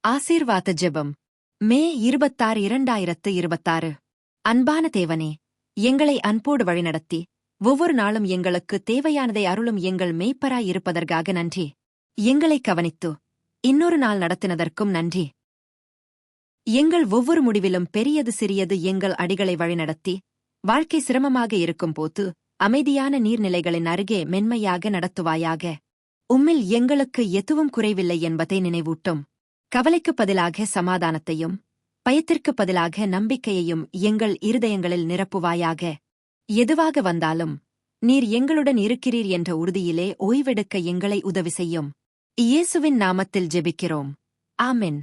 ஆசீர்வாத ஜெபம் மே 26 2026. அன்பான தேவனே, எங்களை அன்போடு வழிநடத்தி ஒவ்வொரு நாளும் எங்களுக்கு தேவையானதை அருளும் எங்கள் மேய்ப்பராய் இருப்பதற்காக நன்றி. எங்களை கவனித்து இன்னொரு நாள் நடத்தினதற்கும் நன்றி. எங்கள் ஒவ்வொரு முடிவிலும் பெரியது சிறியது எங்கள் அடிகளை வழிநடத்தி வாழ்க்கை சிரமமாக இருக்கும்போது அமைதியான நீர்நிலைகளின் அருகே மென்மையாக நடத்துவாயாக. உம்மில் எங்களுக்கு எதுவும் குறைவில்லை என்பதை நினைவூட்டும். கவலைக்குப் பதிலாக சமாதானத்தையும் பயத்திற்குப் பதிலாக நம்பிக்கையையும் எங்கள் இருதயங்களில் நிரப்புவாயாக. எதுவாக வந்தாலும் நீர் எங்களுடன் இருக்கிறீர் என்ற உறுதியிலே ஓய்வெடுக்க எங்களை உதவி செய்யும். இயேசுவின் நாமத்தில் ஜெபிக்கிறோம். ஆமென்.